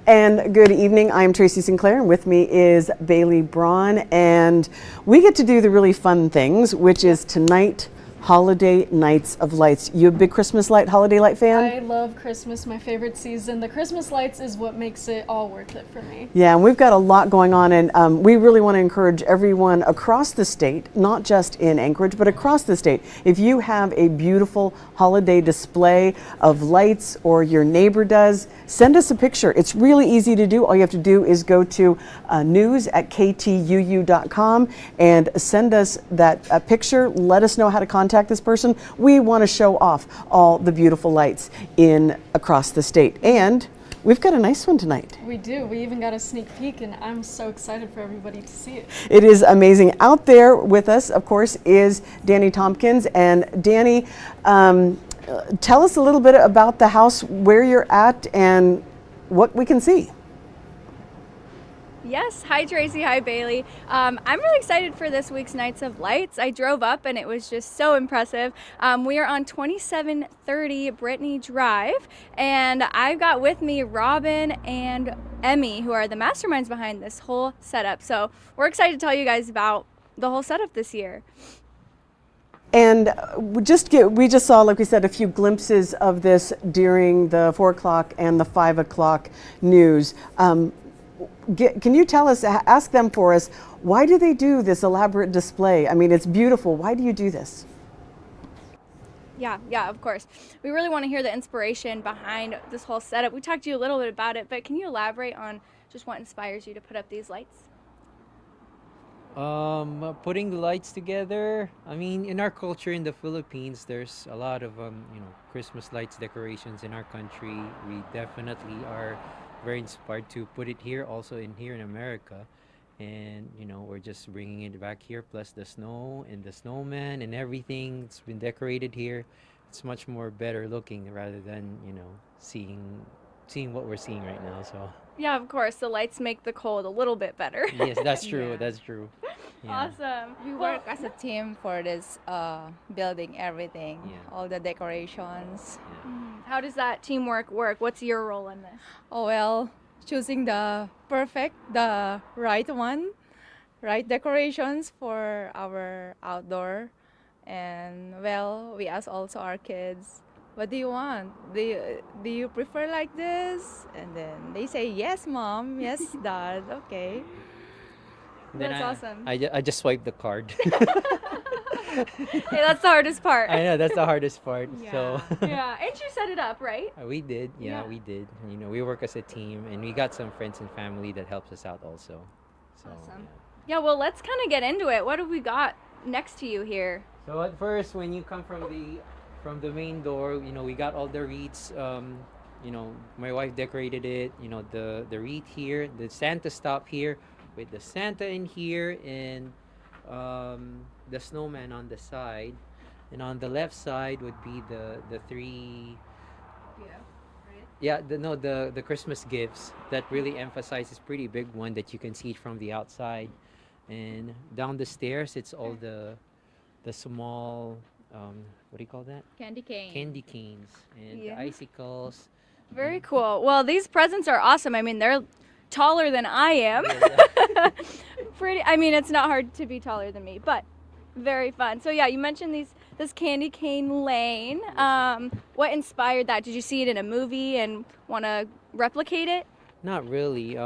And good evening. I'm Tracy Sinclair, and with me is Bailey Braun, and we get to do the really fun things, which is tonight, Holiday Nights of Lights. You a big Christmas light, holiday light fan? I love Christmas, my favorite season. The Christmas lights is what makes it all worth it for me. Yeah, and we've got a lot going on, and we really want to encourage everyone across the state, not just in Anchorage, but across the state. If you have a beautiful holiday display of lights, or your neighbor does, send us a picture. It's really easy to do. All you have to do is go to news@ktuu.com and send us that picture. Let us know how to contact this person. We want to show off all the beautiful lights in across the state, and we've got a nice one tonight. We do. We even got a sneak peek, and I'm so excited for everybody to see it. It is amazing. Out there with us, of course, is Danny Tompkins. And Danny, tell us a little bit about the house, where you're at, and what we can see. Yes, hi Tracy, hi Bailey. I'm really excited for this week's Nights of Lights. I drove up and it was just so impressive. We are on 2730 Brittany Drive, and I've got with me Robin and Emmy, who are the masterminds behind this whole setup. So we're excited to tell you guys about the whole setup this year. And we just saw, like we said, a few glimpses of this during the 4 o'clock and the 5 o'clock news. Can you tell us, ask them for us, why do they do this elaborate display? I mean, it's beautiful. Why do you do this? Yeah, of course. We really want to hear the inspiration behind this whole setup. We talked to you a little bit about it, but can you elaborate on just what inspires you to put up these lights? Putting the lights together. I mean, in our culture in the Philippines, there's a lot of Christmas lights decorations in our country. We definitely are very inspired to put it here, also here in America, and we're just bringing it back here. Plus the snow and the snowman and everything, it's been decorated here. It's much more better looking rather than seeing what we're seeing right now. So yeah, of course, the lights make the cold a little bit better. yes, that's true. Yeah. That's true. Yeah. Awesome. We work as a team for this building everything, Yeah. all the decorations. How does that teamwork work? What's your role in this? Oh well, choosing the right one, right decorations for our outdoor. And well, we ask also our kids, what do you want? Do you prefer like this? And then they say, yes, mom, yes, dad, okay. Then That's awesome. I just swipe the card. Hey, that's the hardest part. I know that's the hardest part. So Yeah, and you set it up, right? we did. Yeah, Yeah. we did. We work as a team, and we got some friends and family that helps us out also. So Awesome. Yeah, well, let's kind of get into it. What have we got next to you here? So at first, when you come from the main door, we got all the wreaths. My wife decorated it. The wreath here, the Santa stop here, with the Santa in here, and the snowman on the side, and on the left side would be the three. Yeah, the Christmas gifts that really emphasizes pretty big one that you can see it from the outside, and down the stairs it's all the small what do you call that? Candy cane. Candy canes and Yeah. the icicles. Very cool. Well, these presents are awesome. I mean, they're taller than I am. Yeah. It's not hard to be taller than me, but very fun. So yeah, you mentioned this candy cane lane. What inspired that? Did you see it in a movie and want to replicate it? Not really.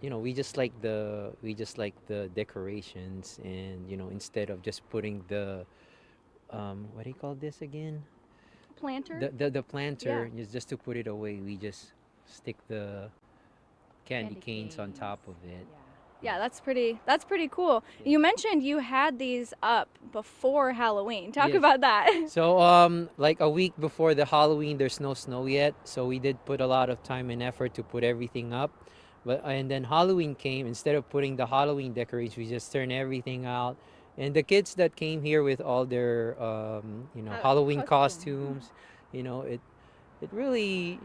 We just like the decorations, and instead of just putting the what do you call this again? Planter? The planter is just to put it away. We just stick the candy canes on top of it. Yeah, that's pretty cool. You mentioned you had these up before Halloween. Talk Yes. about that. So like a week before the Halloween, there's no snow yet, so we did put a lot of time and effort to put everything up. And then Halloween came. Instead of putting the Halloween decorations, we just turned everything out. And the kids that came here with all their Halloween costumes, it really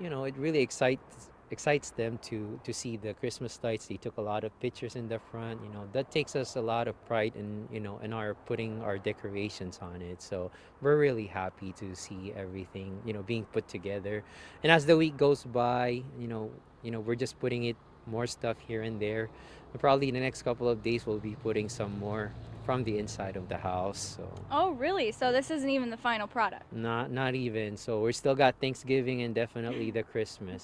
excites them to see the Christmas lights. They took a lot of pictures in the front. That takes us a lot of pride in our putting our decorations on it. So we're really happy to see everything being put together. And as the week goes by, we're just putting it more stuff here and there. And probably in the next couple of days we'll be putting some more from the inside of the house. So Oh, really? So this isn't even the final product. not even. So we're still got Thanksgiving and definitely the Christmas.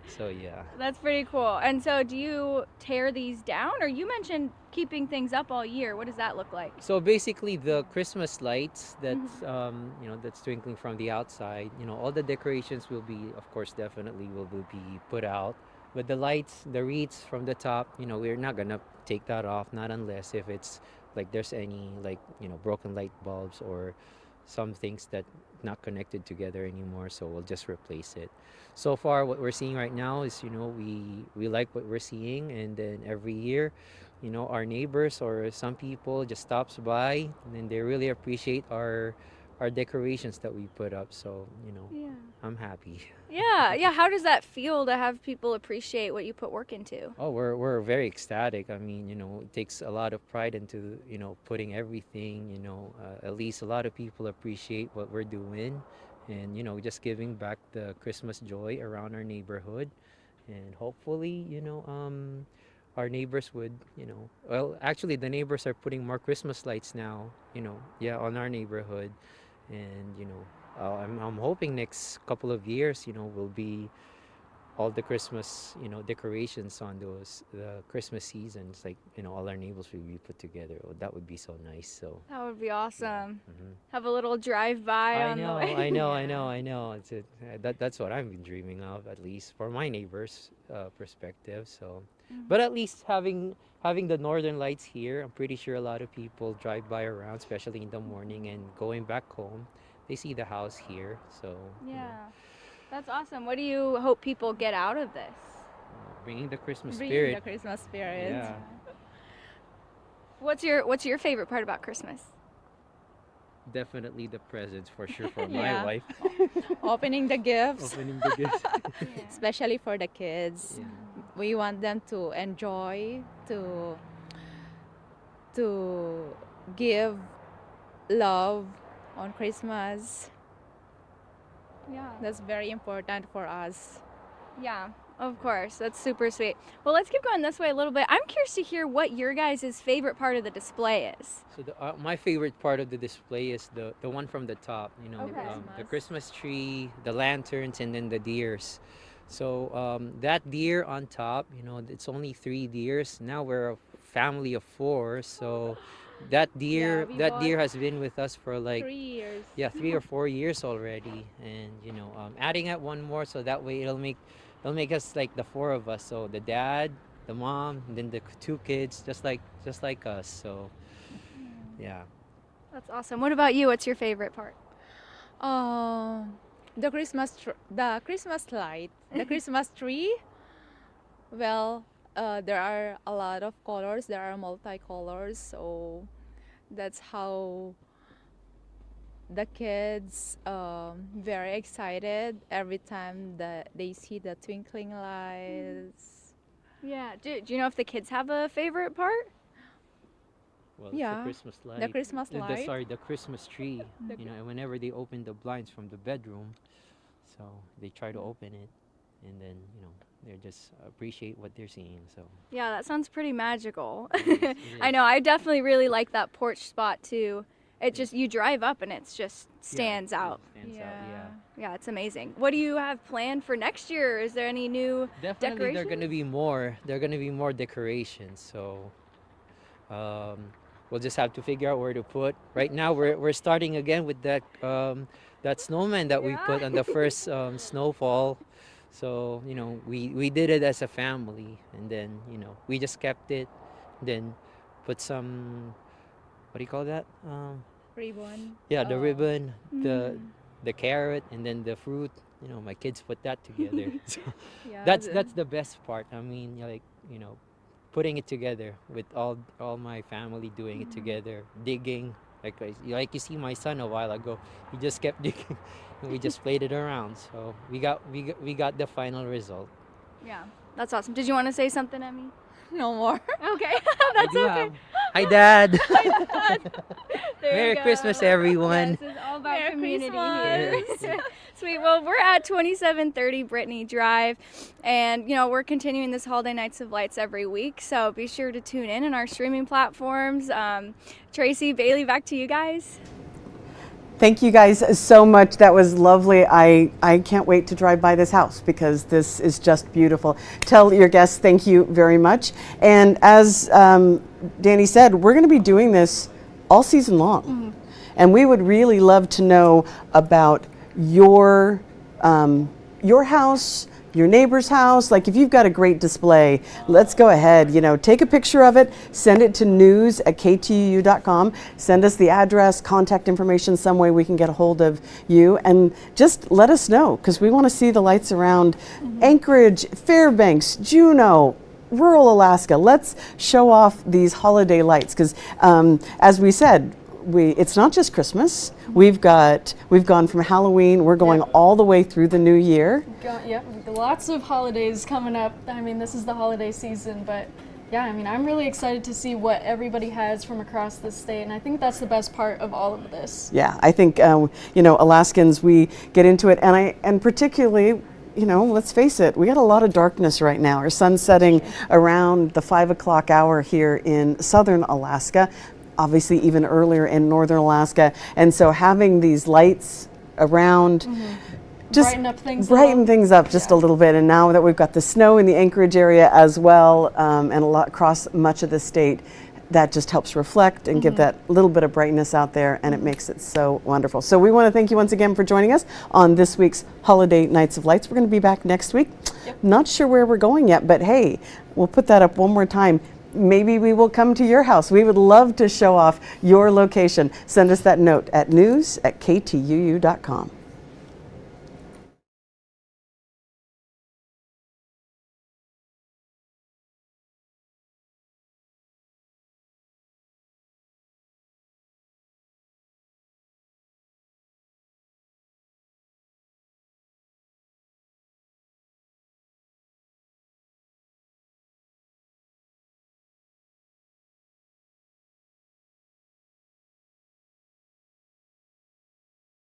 So yeah. That's pretty cool. And so do you tear these down, or you mentioned keeping things up all year? What does that look like? So basically, the Christmas lights that's twinkling from the outside, all the decorations will be, of course, definitely will be put out. But the lights, the wreaths from the top, we're not gonna take that off, not unless if it's like there's any like broken light bulbs or some things that not connected together anymore. So we'll just replace it. So far, what we're seeing right now is we like what we're seeing, and then every year our neighbors or some people just stops by and then they really appreciate our decorations that we put up. So Yeah. I'm happy. Yeah. How does that feel to have people appreciate what you put work into? Oh, we're very ecstatic. I mean, it takes a lot of pride into putting everything. At least a lot of people appreciate what we're doing, and just giving back the Christmas joy around our neighborhood, and hopefully our neighbors would, well, actually, the neighbors are putting more Christmas lights now, yeah, on our neighborhood. And, I'm hoping next couple of years, will be all the Christmas, decorations on the Christmas seasons, like, all our neighbors will be put together. Oh, that would be so nice. So, That would be awesome. mhm. Have a little drive by I on the know, way. I know. That's what I've been dreaming of, at least for my neighbors' perspective. So, but at least having the northern lights here, I'm pretty sure a lot of people drive by around, especially in the morning and going back home. They see the house here, so Yeah. That's awesome. What do you hope people get out of this? bringing the Christmas Bringing spirit. the Christmas spirit. Yeah. What's your favorite part about Christmas? Definitely the presents for sure for Yeah. my wife. Opening the gifts, Opening the gifts. especially for the kids. Yeah. We want them to enjoy, to give love on Christmas. Yeah. That's very important for us. Yeah, of course. That's super sweet. Well, let's keep going this way a little bit. I'm curious to hear what your guys' favorite part of the display is. So my favorite part of the display is the one from the top. Okay. The Christmas tree, the lanterns, and then the deers. So that deer on top, it's only 3 deers. Now we're a family of 4. So that deer we that deer bought has been with us for like 3 years. yeah 3 or 4 years already, and adding at one more so that way it'll make us like the 4 of us. So the dad, the mom, and then the 2 kids, just like us. So yeah. That's awesome. What about you? What's your favorite part? The the Christmas light, the Christmas tree. Well, there are a lot of colors. There are multicolors, so that's how the kids very excited every time that they see the twinkling lights. Yeah. Do you know if the kids have a favorite part? Well, it's Yeah, the Christmas light. the Christmas The, light. sorry, the Christmas tree. The And whenever they open the blinds from the bedroom, so they try to open it, and then they just appreciate what they're seeing. So Yeah, that sounds pretty magical. it I is. know. I definitely really like that porch spot too. It just you drive up and it's just stands Yeah, it out. stands out. Yeah. Yeah, it's amazing. What do you have planned for next year? Is there any new Definitely, there are gonna decorations? be more. There are gonna be more decorations. So we'll just have to figure out where to put. Right now, we're starting again with that snowman that we put on the first snowfall. So we did it as a family, and then we just kept it. Then put some, what do you call that? Ribbon. Yeah, the ribbon, Mm. the carrot, and then the fruit. My kids put that together. So Yeah, that's the best part. I mean, like putting it together with all my family doing it together, digging. Like you see my son a while ago, he just kept digging, and we just played it around. So we got the final result. Yeah, that's awesome. Did you want to say something, Emmy? No more. Okay, I that's do okay. have. Hi, Dad. There you Merry go. Christmas, everyone. Yes, it's all about Merry community Christmas. here. Sweet. Well, we're at 2730 Brittany Drive, and we're continuing this Holiday Nights of Lights every week. So be sure to tune in our streaming platforms. Tracy, Bailey, back to you guys. Thank you guys so much. That was lovely. I can't wait to drive by this house because this is just beautiful. Tell your guests thank you very much. And as Danny said, we're going to be doing this all season long. Mm-hmm. And we would really love to know about your house, your neighbor's house. Like if you've got a great display, let's go ahead, take a picture of it, send it to news@ktuu.com, send us the address, contact information, some way we can get a hold of you, and just let us know because we want to see the lights around Anchorage, Fairbanks, Juneau, rural Alaska. Let's show off these holiday lights because as we said, it's not just Christmas. We've gone from Halloween. We're going all the way through the new year. Yep, lots of holidays coming up. I mean, this is the holiday season, but yeah, I mean, I'm really excited to see what everybody has from across the state, and I think that's the best part of all of this. Yeah, I think Alaskans, we get into it, and particularly, let's face it, we got a lot of darkness right now. Our sun's setting around the 5 o'clock hour here in southern Alaska. Obviously even earlier in northern Alaska, and so having these lights around just brighten things up just a little bit. And now that we've got the snow in the Anchorage area as well, and a lot across much of the state, that just helps reflect and give that little bit of brightness out there, and it makes it so wonderful. So we want to thank you once again for joining us on this week's Holiday Nights of Lights. We're going to be back next week. Not sure where we're going yet, but hey, we'll put that up one more time. Maybe we will come to your house. We would love to show off your location. Send us that note at news@ktuu.com.